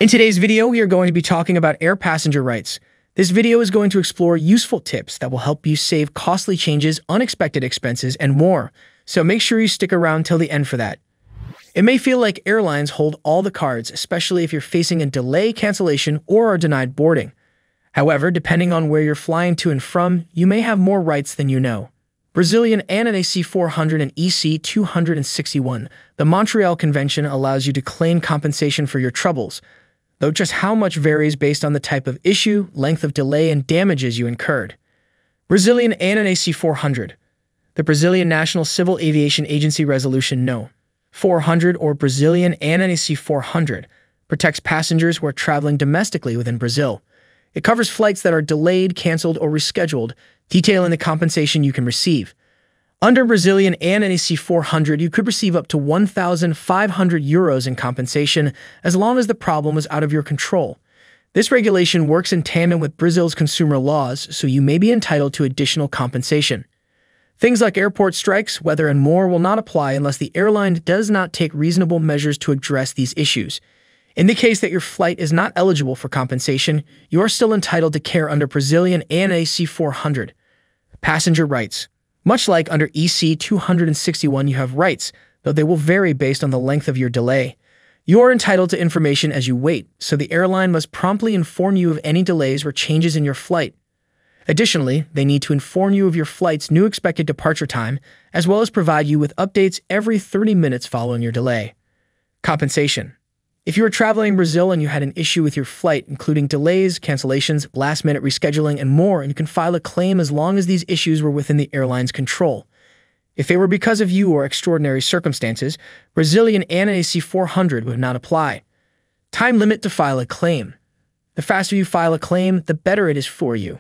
In today's video, we are going to be talking about air passenger rights. This video is going to explore useful tips that will help you save costly changes, unexpected expenses, and more. So make sure you stick around till the end for that. It may feel like airlines hold all the cards, especially if you're facing a delay, cancellation, or are denied boarding. However, depending on where you're flying to and from, you may have more rights than you know. Brazilian ANA 400 and EC 261. The Montreal Convention allows you to claim compensation for your troubles, though just how much varies based on the type of issue, length of delay, and damages you incurred. Brazilian ANA 400. The Brazilian National Civil Aviation Agency Resolution No. 400 or Brazilian ANA 400 protects passengers who are traveling domestically within Brazil. It covers flights that are delayed, canceled, or rescheduled, detailing the compensation you can receive. Under Brazilian ANA 400, you could receive up to 1,500 euros in compensation as long as the problem was out of your control. This regulation works in tandem with Brazil's consumer laws, so you may be entitled to additional compensation. Things like airport strikes, weather, and more will not apply unless the airline does not take reasonable measures to address these issues. In the case that your flight is not eligible for compensation, you are still entitled to care under Brazilian ANA 400. Passenger rights. Much like under EC 261, you have rights, though they will vary based on the length of your delay. You are entitled to information as you wait, so the airline must promptly inform you of any delays or changes in your flight. Additionally, they need to inform you of your flight's new expected departure time, as well as provide you with updates every 30 minutes following your delay. Compensation. If you are traveling in Brazil and you had an issue with your flight, including delays, cancellations, last-minute rescheduling, and more, you can file a claim as long as these issues were within the airline's control. If they were because of you or extraordinary circumstances, Brazilian ANA 400 would not apply. Time limit to file a claim. The faster you file a claim, the better it is for you.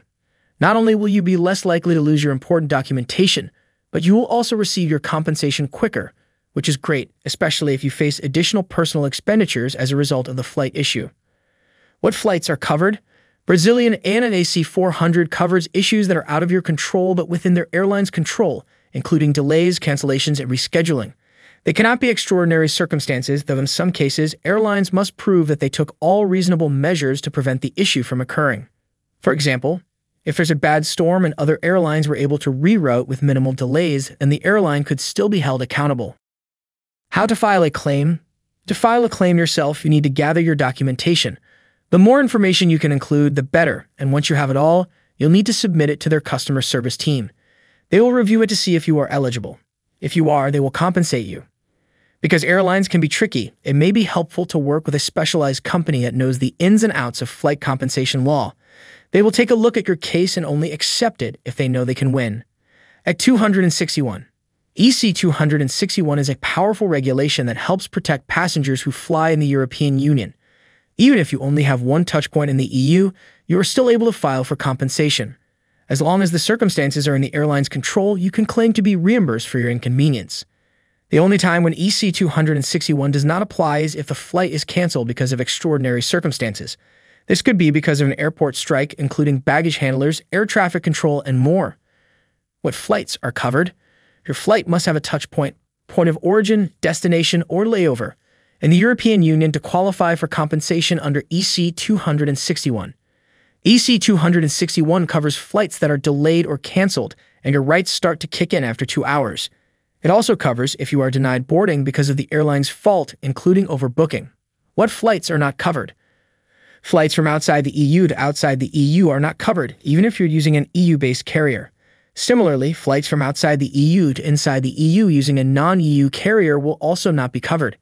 Not only will you be less likely to lose your important documentation, but you will also receive your compensation quicker, which is great, especially if you face additional personal expenditures as a result of the flight issue. What flights are covered? Brazilian ANA 400 covers issues that are out of your control but within their airline's control, including delays, cancellations, and rescheduling. They cannot be extraordinary circumstances, though in some cases, airlines must prove that they took all reasonable measures to prevent the issue from occurring. For example, if there's a bad storm and other airlines were able to reroute with minimal delays, then the airline could still be held accountable. How to file a claim? To file a claim yourself, you need to gather your documentation. The more information you can include, the better, and once you have it all, you'll need to submit it to their customer service team. They will review it to see if you are eligible. If you are, they will compensate you. Because airlines can be tricky, it may be helpful to work with a specialized company that knows the ins and outs of flight compensation law. They will take a look at your case and only accept it if they know they can win. At 261. EC 261 is a powerful regulation that helps protect passengers who fly in the European Union. Even if you only have one touchpoint in the EU, you are still able to file for compensation. As long as the circumstances are in the airline's control, you can claim to be reimbursed for your inconvenience. The only time when EC 261 does not apply is if the flight is canceled because of extraordinary circumstances. This could be because of an airport strike, including baggage handlers, air traffic control, and more. What flights are covered? Your flight must have a touch point of origin, destination, or layover in the European Union to qualify for compensation under EC 261. EC 261 covers flights that are delayed or canceled, and your rights start to kick in after 2 hours. It also covers if you are denied boarding because of the airline's fault, including overbooking. What flights are not covered? Flights from outside the EU to outside the EU are not covered, even if you're using an EU-based carrier. Similarly, flights from outside the EU to inside the EU using a non-EU carrier will also not be covered.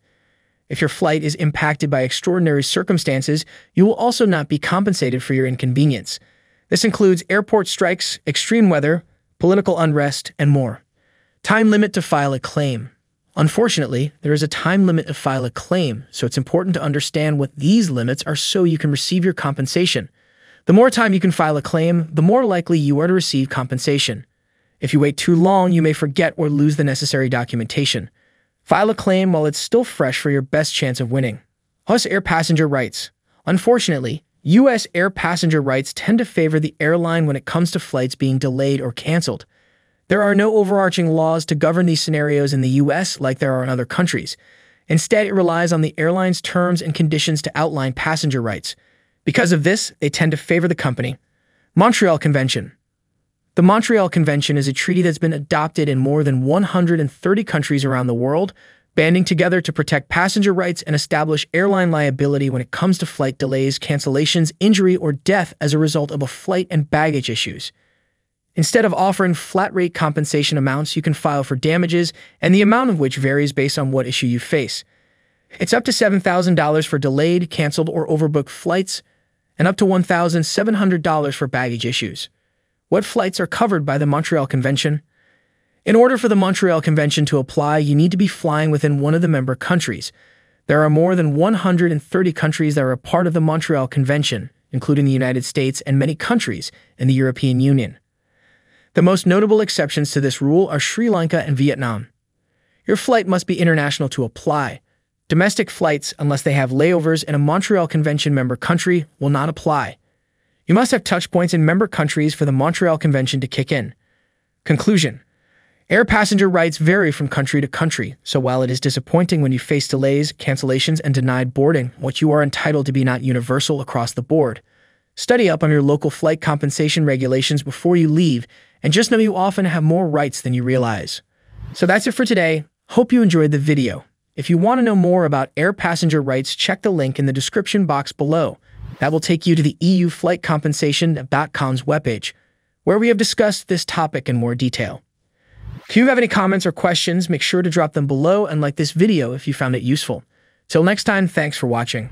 If your flight is impacted by extraordinary circumstances, you will also not be compensated for your inconvenience. This includes airport strikes, extreme weather, political unrest, and more. Time limit to file a claim. Unfortunately, there is a time limit to file a claim, so it's important to understand what these limits are so you can receive your compensation. The more time you can file a claim, the more likely you are to receive compensation. If you wait too long, you may forget or lose the necessary documentation. File a claim while it's still fresh for your best chance of winning. US air passenger rights. Unfortunately, U.S. air passenger rights tend to favor the airline when it comes to flights being delayed or canceled. There are no overarching laws to govern these scenarios in the U.S. like there are in other countries. Instead, it relies on the airline's terms and conditions to outline passenger rights. Because of this, they tend to favor the company. Montreal Convention. The Montreal Convention is a treaty that's been adopted in more than 130 countries around the world, banding together to protect passenger rights and establish airline liability when it comes to flight delays, cancellations, injury, or death as a result of a flight and baggage issues. Instead of offering flat-rate compensation amounts, you can file for damages, and the amount of which varies based on what issue you face. It's up to $7,000 for delayed, canceled, or overbooked flights, and up to $1,700 for baggage issues. What flights are covered by the Montreal Convention? In order for the Montreal Convention to apply, you need to be flying within one of the member countries. There are more than 130 countries that are a part of the Montreal Convention, including the United States and many countries in the European Union. The most notable exceptions to this rule are Sri Lanka and Vietnam. Your flight must be international to apply. Domestic flights, unless they have layovers in a Montreal Convention member country, will not apply. You must have touch points in member countries for the Montreal Convention to kick in. Conclusion. Air passenger rights vary from country to country, so while it is disappointing when you face delays, cancellations, and denied boarding, what you are entitled to be not universal across the board. Study up on your local flight compensation regulations before you leave, and just know you often have more rights than you realize. So that's it for today. Hope you enjoyed the video. If you want to know more about air passenger rights, check the link in the description box below. That will take you to the euflightcompensation.com's webpage, where we have discussed this topic in more detail. If you have any comments or questions, make sure to drop them below and like this video if you found it useful. Till next time, thanks for watching.